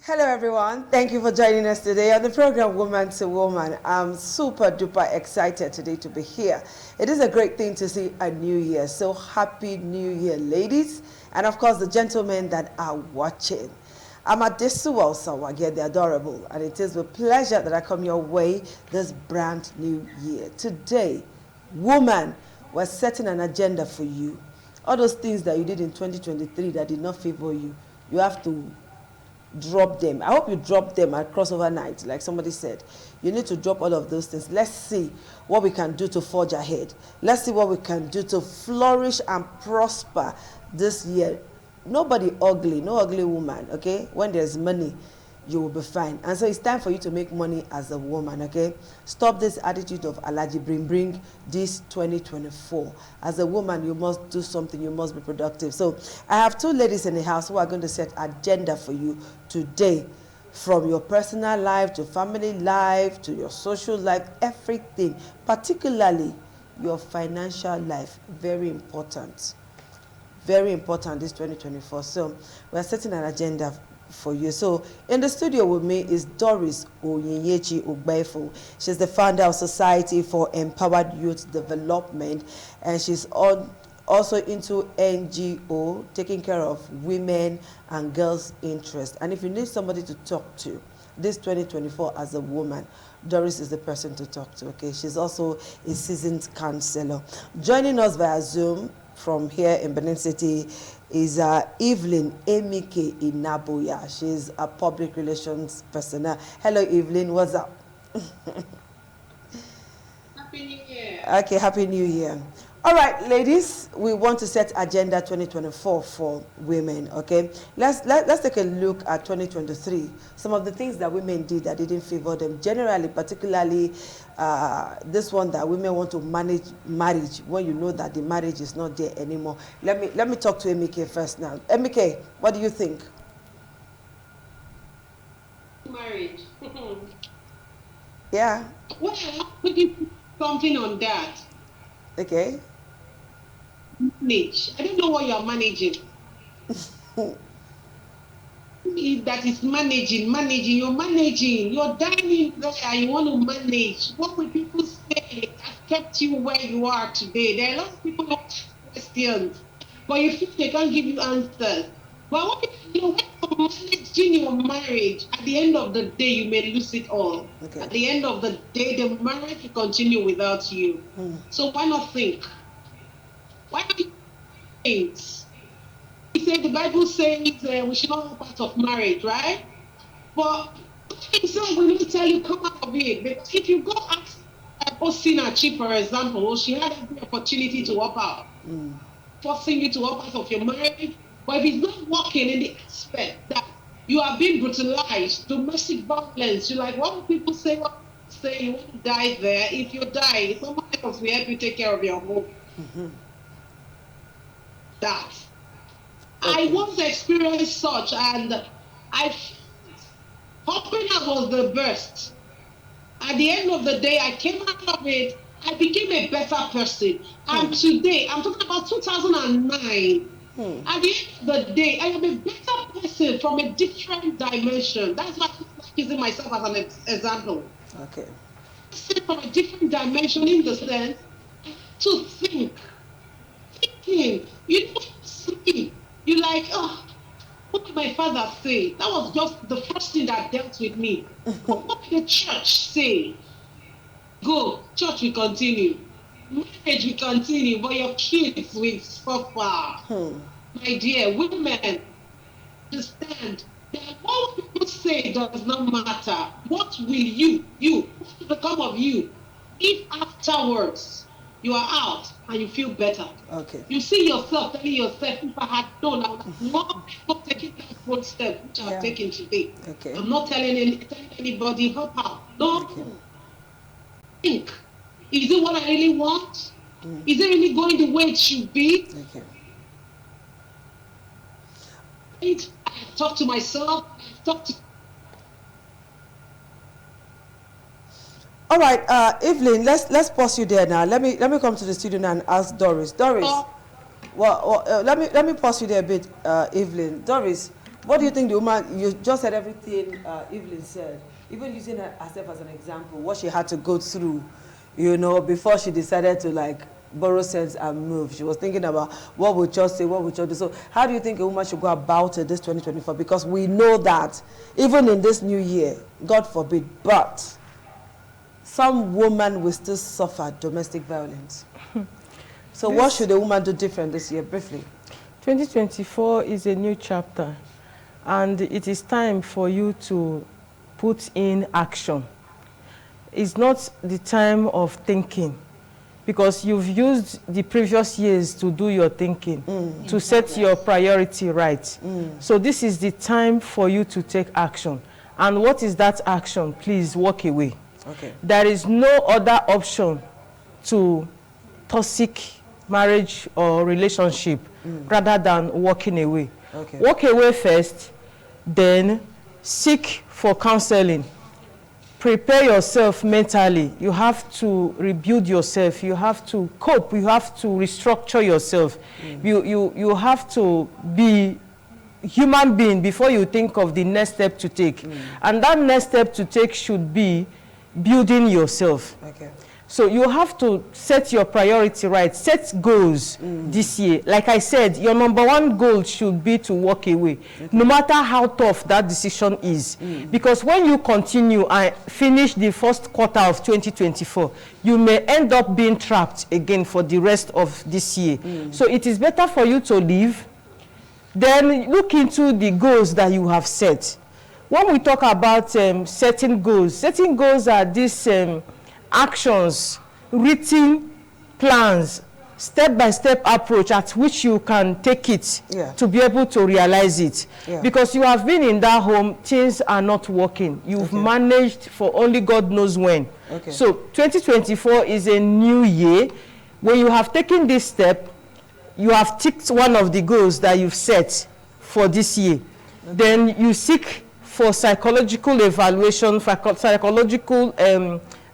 Hello everyone, thank you for joining us today on the program Woman to Woman. I'm super duper excited today to be here. It is a great thing to see a new year, so happy new year ladies, and of course the gentlemen that are watching. I'm at Desuwa Osawage, the adorable, and it is with pleasure that I come your way this brand new year. Today, woman, we're setting an agenda for you. All those things that you did in 2023 that did not favor you, you have to drop them. I hope you drop them at crossover night, like somebody said. You need to drop all of those things. Let's see what we can do to forge ahead. Let's see what we can do to flourish and prosper this year. Nobody ugly, no ugly woman, okay? When there's money, you will be fine. And so it's time for you to make money as a woman, okay? Stop this attitude of Alaji bring this 2024. As a woman, you must do something, you must be productive. So I have two ladies in the house who are going to set agenda for you today. From your personal life to family life to your social life, everything, particularly your financial life, very important. Very important this 2024. So we're setting an agenda for you. So in the studio with me is Doris Oyinyechi Ugbefu. She's the founder of Society for Empowered Youth Development, and she's also into NGO, taking care of women and girls' interests. And if you need somebody to talk to this 2024 as a woman, Doris is the person to talk to, okay? She's also a seasoned counselor. Joining us via Zoom from here in Benin City is Evelyn Emike Inabuya. She's a public relations personnel. Hello, Evelyn. What's up? Happy New Year. Okay, Happy New Year. All right, ladies, we want to set Agenda 2024 for women, okay? Let's take a look at 2023. Some of the things that women did that didn't favor them, generally, particularly this one that women want to manage marriage when you know that the marriage is not there anymore. Let me talk to Emike first now. Emike, what do you think? Marriage. Yeah. Well, put something on that. Okay. Manage. I don't know what you're managing. If that is managing, you're managing. You're dining there, you want to manage. What will people say has kept you where you are today? There are a lot of people who ask questions, but you feel they can't give you answers. But what if you're managing your marriage, at the end of the day, you may lose it all. Okay. At the end of the day, the marriage will continue without you. So why not think? Why not think? He said the Bible says we should not be part of marriage, right? But so we need to tell you come out of it. Because if you go ask Osinachi, for example, she had every opportunity to opt out, forcing you to opt out of your marriage. But if it's not working in the aspect that you are being brutalized, domestic violence, you're like, what will people say? What say you want to die there? If you die, someone else will help you take care of your home. That. Okay. I once experienced such, and hopping out was the best. At the end of the day, I came out of it, I became a better person. And today, I'm talking about 2009. At the end of the day, I am a better person from a different dimension. That's why I'm using myself as an example. Okay. From a different dimension in the sense to think. Thinking. You don't see. You like, oh, what did my father say? That was just the first thing that dealt with me. What did the church say? Go, church will continue. Marriage will continue, but your kids will suffer. My dear, women, understand that what people say does not matter. What will what will become of you if afterwards you are out and you feel better? Okay. You see yourself telling yourself, if I had known, I would have not taken that first step which I've taken today. Okay. I'm not telling anybody, help out. No. Okay. Think, is it what I really want? Is it really going the way it should be? Okay. I talk to myself, All right, Evelyn, let's pause you there now. Let me come to the studio now and ask Doris. Doris, let me pause you there a bit, Evelyn. Doris, What do you think the woman, you just said everything Evelyn said, even using herself as an example, what she had to go through, you know, before she decided to like borrow sense and move. She was thinking about what would church say, what would church do. So how do you think a woman should go about it this 2024? Because we know that even in this new year, God forbid, but some woman will still suffer domestic violence. So what should a woman do different this year, briefly? 2024 is a new chapter, and it is time for you to put in action. It's not the time of thinking, because you've used the previous years to do your thinking, to set your priority right. So this is the time for you to take action. And what is that action? Please walk away. Okay. There is no other option to toxic marriage or relationship rather than walking away. Okay. Walk away first, then seek for counseling. Prepare yourself mentally. You have to rebuild yourself. You have to cope. You have to restructure yourself. You have to be human being before you think of the next step to take. And that next step to take should be building yourself. Okay. So you have to set your priority right, set goals this year. Like I said, your number one goal should be to walk away, no matter how tough that decision is. Because when you continue and finish the first quarter of 2024, you may end up being trapped again for the rest of this year. So it is better for you to leave, then look into the goals that you have set. When we talk about setting goals are these actions, written plans, step-by-step approach at which you can take it to be able to realize it. Because you have been in that home, things are not working. You've managed for only God knows when. So 2024 is a new year. When you have taken this step, you have ticked one of the goals that you've set for this year. Then you seek for psychological evaluation, for psychological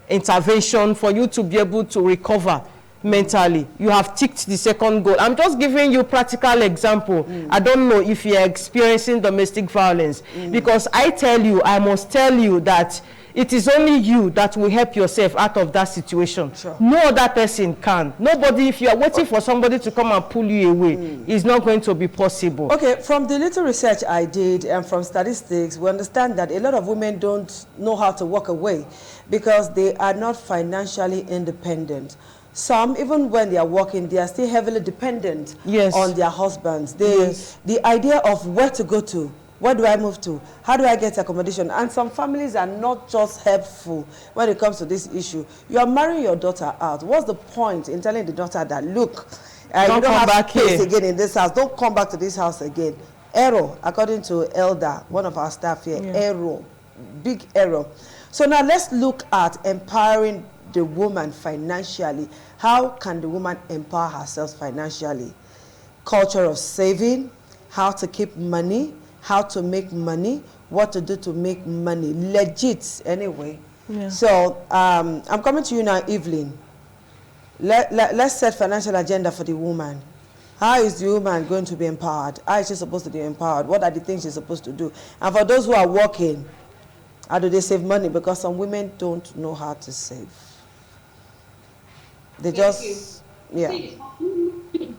intervention for you to be able to recover mentally. You have ticked the second goal. I'm just giving you practical example. I don't know if you're experiencing domestic violence, because I must tell you that it is only you that will help yourself out of that situation. No other person can. Nobody, if you are waiting for somebody to come and pull you away, it's not going to be possible. Okay, from the little research I did and from statistics, we understand that a lot of women don't know how to walk away because they are not financially independent. Some, even when they are working, they are still heavily dependent on their husbands. The idea of where to go to, where do I move to? How do I get accommodation? And some families are not just helpful when it comes to this issue. You are marrying your daughter out. What's the point in telling the daughter that, look, you don't have space again in this house. Don't come back to this house again. Error, according to Elder, one of our staff here, error, big error. So now let's look at empowering the woman financially. How can the woman empower herself financially? Culture of saving, how to keep money, how to make money, what to do to make money, legit anyway. So I'm coming to you now, Evelyn. Let's set financial agenda for the woman. How is the woman going to be empowered? How is she supposed to be empowered? What are the things she's supposed to do? And for those who are working, how do they save money? Because some women don't know how to save. They just, See,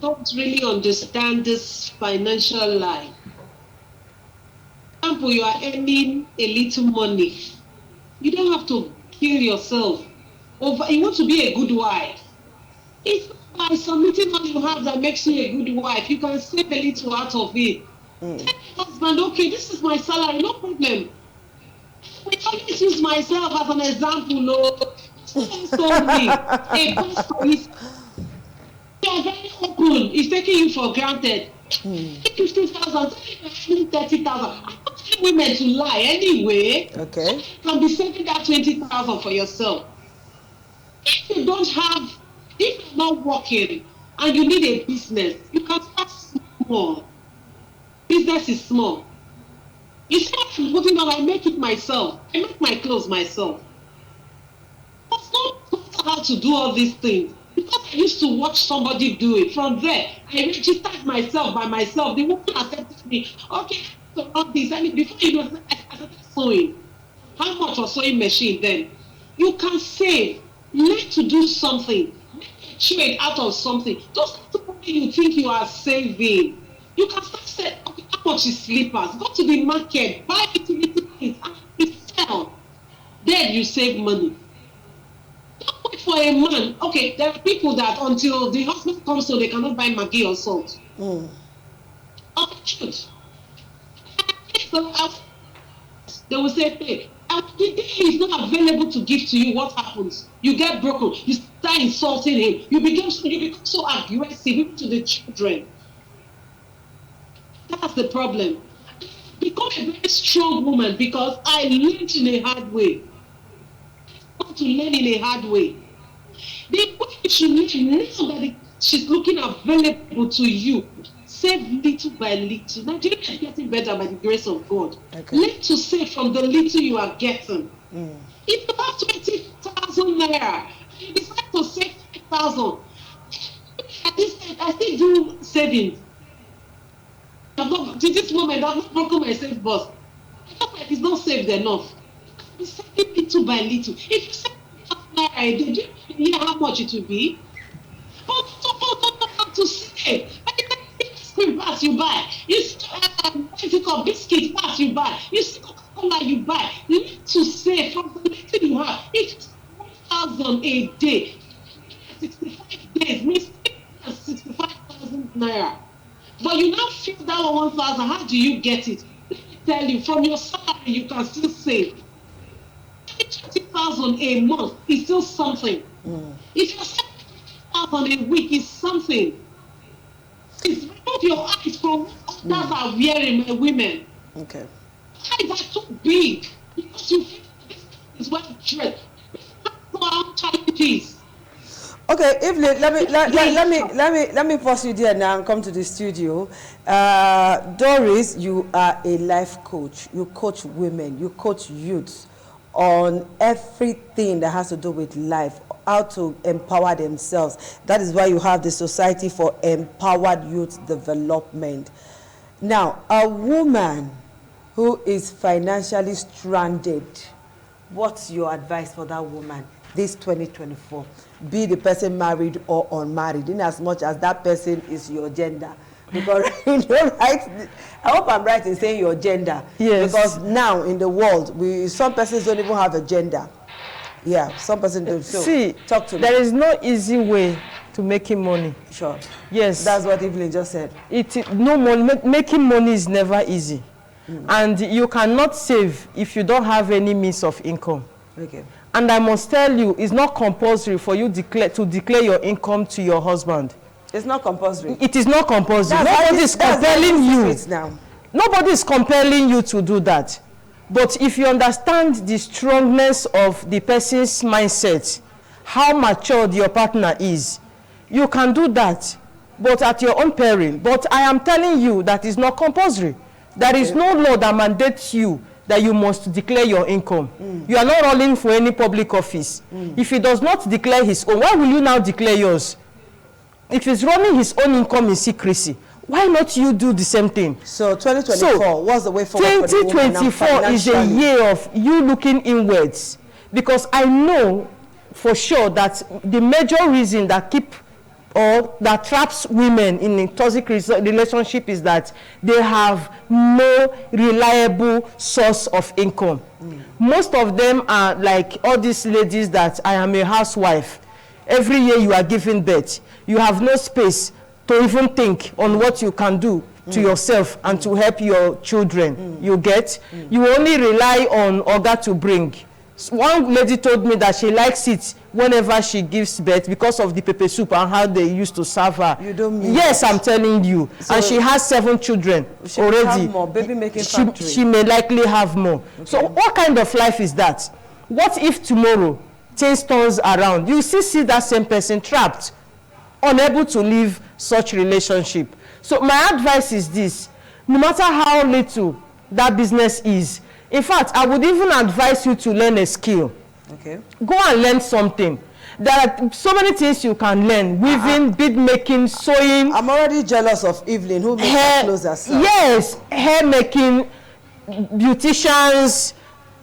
don't really understand this financial life. For example, you are earning a little money. You don't have to kill yourself over. You want to be a good wife. It's by submitting what you have that makes you a good wife. You can save a little out of it. Tell your husband, okay, this is my salary, no problem. We always use myself as an example. No, told me a pastor is very open. He's taking you for granted. 50,000, 30,000. I'm not telling women to lie anyway. Okay. You can be saving that 20,000 for yourself. If you don't have, if you're not working and you need a business, you can start small. Business is small. You see what I'm putting on, I make it myself. I make my clothes myself. I was not taught how to do all these things. Because I used to watch somebody do it. From there, I registered myself by myself. The woman accepted me. Okay, to run this. I mean, before you know, I started sewing. How much was sewing machine then? You can save. Learn to do something. Make a trade out of something. Just you think you are saving. You can start saying, okay, how much is slippers? Go to the market, buy little things, and sell. Then you save money. Don't wait for a man. Okay, there are people that until the husband comes so they cannot buy Maggi or salt. Of the truth. So they will say, hey, and the day he's not available to give to you, what happens? You get broken. You start insulting him. You become so aggressive even to the children. That's the problem. Become a very strong woman because I learned in a hard way. I want to learn in a hard way. The way you should learn now that she's looking available to you. Save little by little. Nigeria is getting better by the grace of God. Okay. Learn to save from the little you are getting. If you have 20,000 naira, you decide to save 5,000. At this time, I still do savings. To this moment, I've not broken my safe box. I feel like it's not saved enough. You save little by little. If you save 5,000 naira a day, do you know how much it will be? But don't to save. Pass you buy, you see biscuit pass you buy, you see Coca-Cola you buy. You need to save from the little you have. If it's 1,000 a day, 65 days means 65,000 naira. But you now feel that 1,000. How do you get it? Let me tell you, from your salary you can still save. 20,000 a month is still something. If you're saving 20,000 a week, is something. It's remove your eyes from what others are wearing, my women. Okay. Eyes are too big because you feel this is well dressed. Challenges. Okay, Evelyn, let me pause you there now and come to the studio. Doris, you are a life coach. You coach women. You coach youths on everything that has to do with life, how to empower themselves. That is why you have the Society for Empowered Youth Development. Now, a woman who is financially stranded, what's your advice for that woman this 2024? Be the person married or unmarried, in as much as that person is your gender. Because you know, right? I hope I'm right in saying your gender. Yes. Because now in the world, some persons don't even have a gender. Yeah, some person don't. So see, talk to me. There is no easy way to making money. Sure. Yes. That's what Evelyn just said. Making money is never easy. And you cannot save if you don't have any means of income. Okay. And I must tell you, it's not compulsory for you to declare your income to your husband. It's not compulsory. It is not compulsory. Nobody is compelling you. Nobody is compelling you to do that. But if you understand the strongness of the person's mindset, how matured your partner is, you can do that, but at your own peril. But I am telling you that is not compulsory. There is no law that mandates you that you must declare your income. You are not running for any public office. If he does not declare his own, why will you now declare yours? If he's running his own income in secrecy, why not you do the same thing? So 2024, what's the way forward? 2024 is a year of you looking inwards, because I know for sure that the major reason that that traps women in a toxic relationship is that they have no reliable source of income. Most of them are like all these ladies that I am a housewife. Every year you are giving birth. You have no space to even think on what you can do to yourself and to help your children. You get? You only rely on Oga to bring. One lady told me that she likes it whenever she gives birth because of the pepper soup and how they used to serve her. You don't mean yes, that. I'm telling you. So and she has 7 children she already. Have more. Baby making factory. She may likely have more. Okay. So what kind of life is that? What if tomorrow things turns around? You see that same person trapped, unable to leave such relationship. So my advice is this: no matter how little that business is, in fact, I would even advise you to learn a skill. Okay. Go and learn something. There are so many things you can learn: weaving, bead making, sewing. I'm already jealous of Evelyn, who makes her clothes herself. Yes, hair making, beauticians.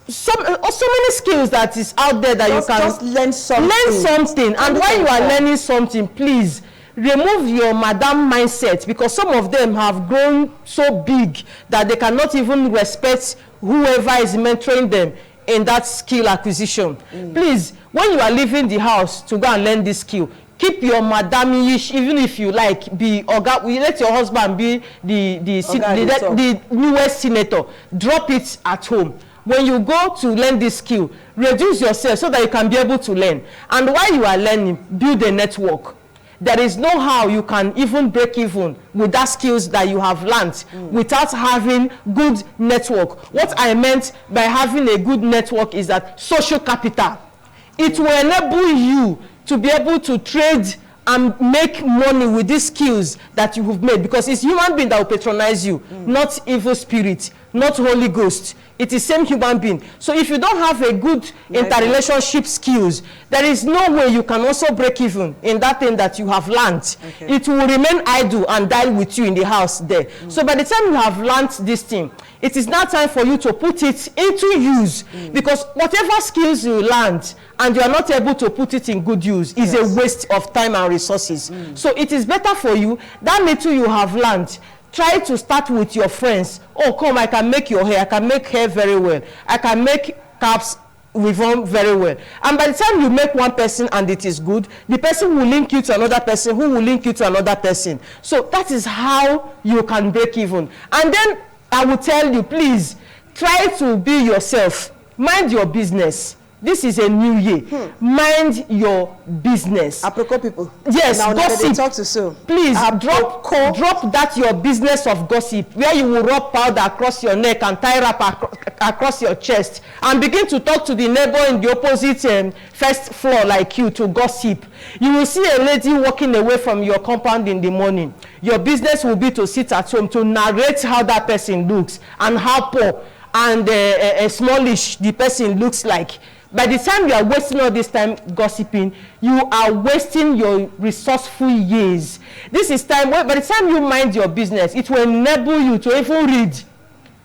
So many skills that is out there that you can just learn something. And while you are learning something, please remove your madam mindset, because some of them have grown so big that they cannot even respect whoever is mentoring them in that skill acquisition. Please, when you are leaving the house to go and learn this skill, keep your madam-ish, even if you like be oga. Let your husband be the newest senator. Drop it at home. When you go to learn this skill, reduce yourself so that you can be able to learn. And while you are learning, build a network. There is no how you can even break even with that skills that you have learned without having good network. What I meant by having a good network is that social capital. It will enable you to be able to trade and make money with these skills that you have made, because it's human being that will patronize you, not evil spirit, not Holy Ghost. It is same human being. So if you don't have a good interrelationship skills, there is no way you can also break even in that thing that you have learned. It will remain idle and die with you in the house there. So by the time you have learned this thing, it is now time for you to put it into use, because whatever skills you learned and you are not able to put it in good use is a waste of time and resources. So it is better for you, that little you have learned, try to start with your friends. Oh, come, I can make your hair. I can make hair very well. I can make caps weave-on very well. And by the time you make one person and it is good, the person will link you to another person who will link you to another person. So that is how you can break even. And then I will tell you, please, try to be yourself. Mind your business. This is a new year. Mind your business. Apropos people. Yes, now gossip. They talk to so. Please drop that your business of gossip, where you will rub powder across your neck and tie wrap across your chest, and begin to talk to the neighbor in the opposite first floor like you to gossip. You will see a lady walking away from your compound in the morning. Your business will be to sit at home to narrate how that person looks and how poor and smallish the person looks like. By the time you are wasting all this time gossiping, you are wasting your resourceful years. This is time where, by the time you mind your business, it will enable you to even read,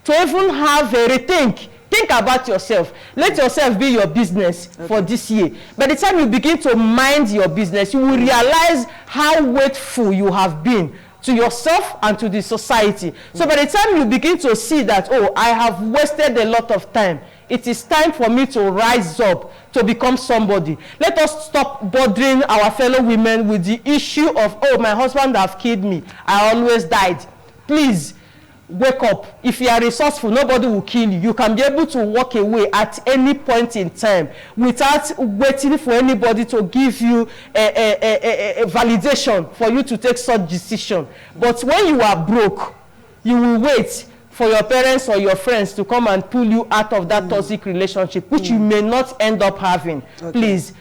to even have a rethink. Think about yourself. Let yourself be your business for this year. By the time you begin to mind your business, you will realize how waitful you have been to yourself and to the society. So by the time you begin to see that, oh, I have wasted a lot of time, it is time for me to rise up to become somebody. Let us stop bothering our fellow women with the issue of, oh, my husband have killed me, I always died. Please, wake up. If you are resourceful, nobody will kill you. You can be able to walk away at any point in time without waiting for anybody to give you a validation for you to take such decision. But when you are broke, you will wait for your parents or your friends to come and pull you out of that toxic relationship, which you may not end up having. Please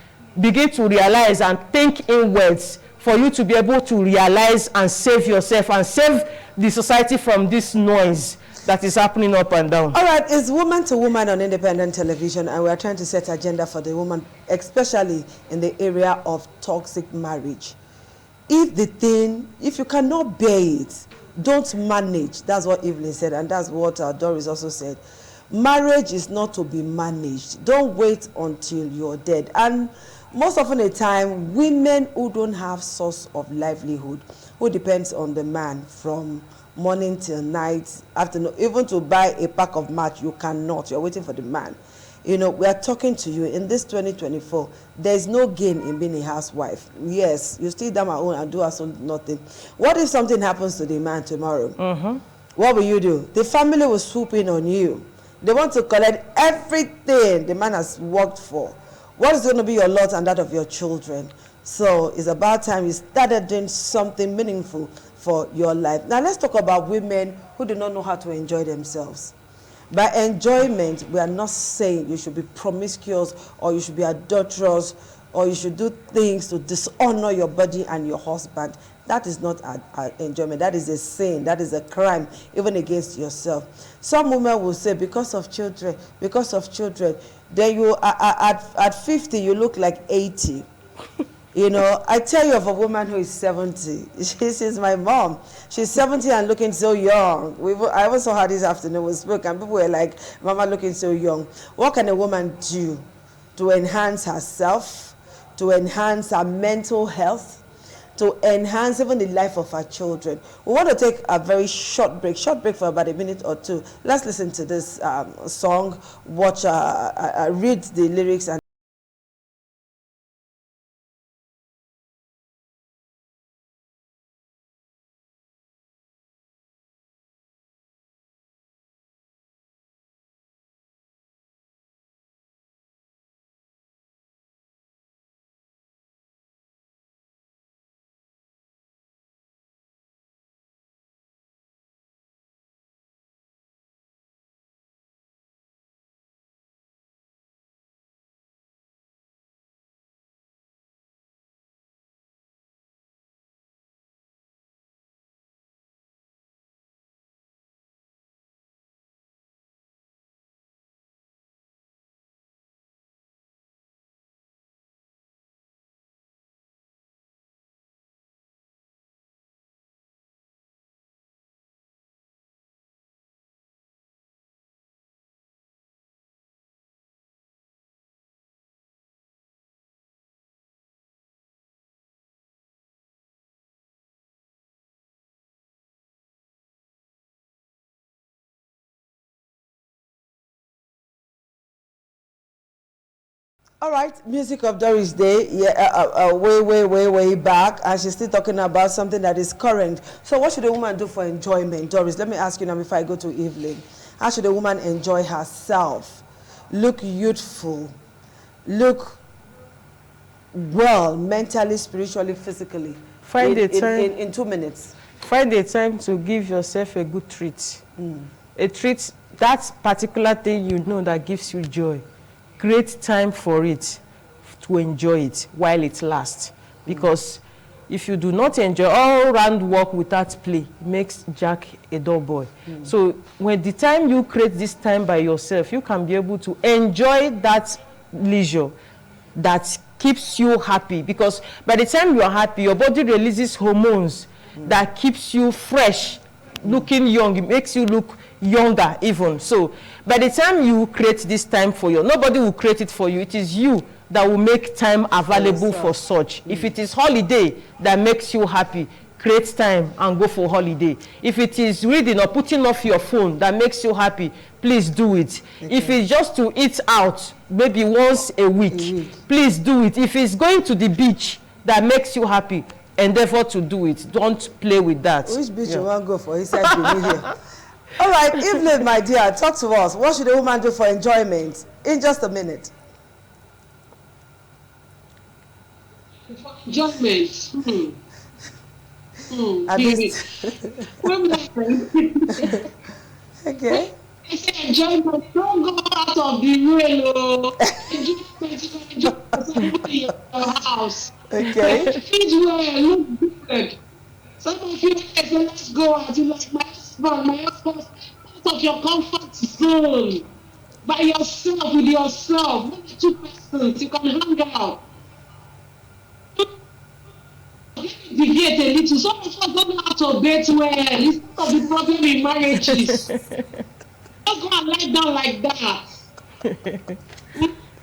begin to realize and think inwards for you to be able to realize and save yourself and save the society from this noise that is happening up and down. All right, it's Woman to Woman on independent television, and we are trying to set agenda for the woman, especially in the area of toxic marriage. If you cannot bear it, don't manage. That's what Evelyn said, and that's what Doris also said. Marriage is not to be managed. Don't wait until you're dead. And most often the time, women who don't have source of livelihood, who depends on the man from morning till night, afternoon, even to buy a pack of match, you cannot. You're waiting for the man. You know, we are talking to you in this 2024. There's no gain in being a housewife. Yes, you still down my own and do absolutely nothing. What if something happens to the man tomorrow? What will you do? The family will swoop in on you. They want to collect everything the man has worked for. What is going to be your lot and that of your children? So it's about time you started doing something meaningful for your life. Now let's talk about women who do not know how to enjoy themselves. By enjoyment, we are not saying you should be promiscuous or you should be adulterous or you should do things to dishonor your body and your husband. That is not enjoyment. That is a sin. That is a crime, even against yourself. Some women will say, because of children, then you at 50, you look like 80. You know, I tell you of a woman who is 70. She's my mom. She's 70 and looking so young. I was saw her this afternoon. We spoke and people were like, Mama looking so young. What can a woman do to enhance herself, to enhance her mental health, to enhance even the life of her children? We want to take a very short break for about a minute or two. Let's listen to this song, watch, read the lyrics, and all right, music of Doris Day, yeah, way back, and she's still talking about something that is current. So what should a woman do for enjoyment? Doris, let me ask you now before I go to Evelyn. How should a woman enjoy herself? Look youthful, look well, mentally, spiritually, physically. Find a time. In 2 minutes. Find a time to give yourself a good treat. A treat, that particular thing you know that gives you joy. Create time for it, to enjoy it while it lasts. Because if you do not enjoy all round work without play, it makes Jack a dull boy. So when the time you create this time by yourself, you can be able to enjoy that leisure that keeps you happy. Because by the time you are happy, your body releases hormones that keeps you fresh, looking young. It makes you look younger even. So by the time you create this time for you, nobody will create it for you. It is you that will make time available for such. If it is holiday that makes you happy, create time and go for holiday. If it is reading or putting off your phone that makes you happy, please do it. If it's just to eat out maybe once a week, please do it. If it's going to the beach that makes you happy, endeavor to do it. Don't play with that. Which beach you want to go for? Inside here. All right, Evelyn, my dear, talk to us. What should a woman do for enjoyment? In just a minute. Enjoyment. At least. Okay. I say enjoyment. Don't go out of the rail. Enjoyment in your house. Okay. Feed well, look good. Some of you say, let's go out. You like my husband, out of your comfort zone. By yourself, with yourself. Maybe 2 persons, you can hang out. Deviate a little. Some of us don't know how to date well. It's part of the problem in marriages. Just go and lie down like that.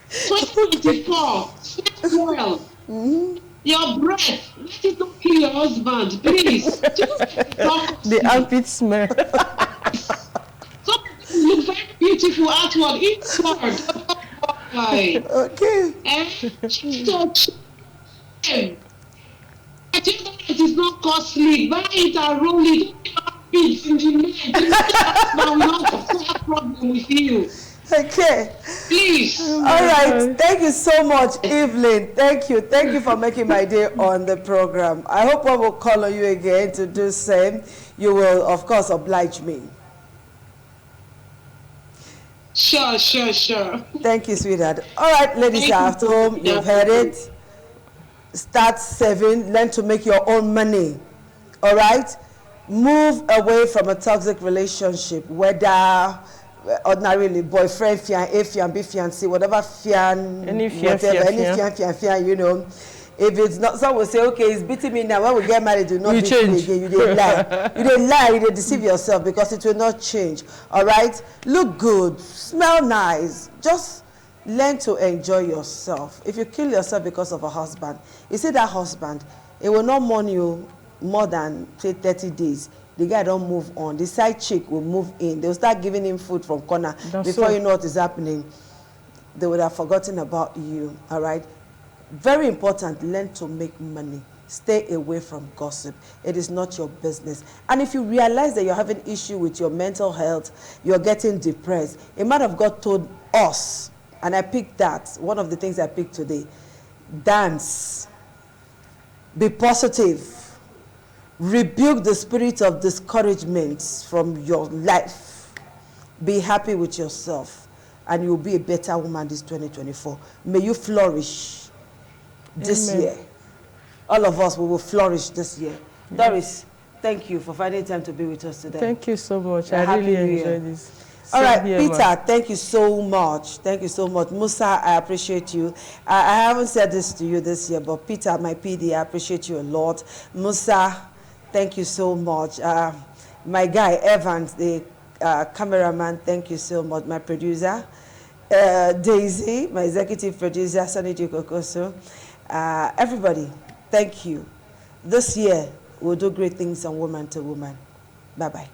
2024, sleep well. Your breath, let it not kill your husband, please. The armpit smell. Some people look very beautiful outward, inward. Okay. I think that it is not costly. Buy it and roll it. Don't in the night. Now we don't have a problem with you. Okay. Please. All right. Thank you so much, Evelyn. Thank you. Thank you for making my day on the program. I hope I will call on you again to do the same. You will, of course, oblige me. Sure. Thank you, sweetheart. All right, ladies at home, you've heard it. Start saving. Learn to make your own money. All right? Move away from a toxic relationship, whether ordinarily boyfriend, fiancé, A fiancé, whatever fian, any whatever, any fian, you know. If it's not, some will say, okay, he's beating me now. When we get married, do not You beat change. me again. You didn't lie. You didn't lie. You didn't deceive yourself because it will not change. All right? Look good. Smell nice. Just learn to enjoy yourself. If you kill yourself because of a husband, you see that husband, it will not mourn you more than, say, 30 days. The guy don't move on. The side chick will move in. They'll start giving him food from corner. Before you know what is happening, they would have forgotten about you. All right? Very important, learn to make money. Stay away from gossip. It is not your business. And if you realize that you're having issue with your mental health, you're getting depressed, a man of God told us, and I picked that, one of the things I picked today, dance, be positive, rebuke the spirit of discouragement from your life, be happy with yourself, and you'll be a better woman this 2024. May you flourish this Amen. year. All of us, we will flourish this year. Yes. Doris, thank you for finding time to be with us today. Thank you so much. I really enjoyed this. All right, Peter, thank you so much. Thank you so much. Musa, I appreciate you. I haven't said this to you this year, but Peter, my PD, I appreciate you a lot. Musa, thank you so much. My guy, Evans, the cameraman, thank you so much. My producer, Daisy, my executive producer, Sonny Dukokoso. Everybody, thank you. This year, we'll do great things on Woman to Woman. Bye-bye.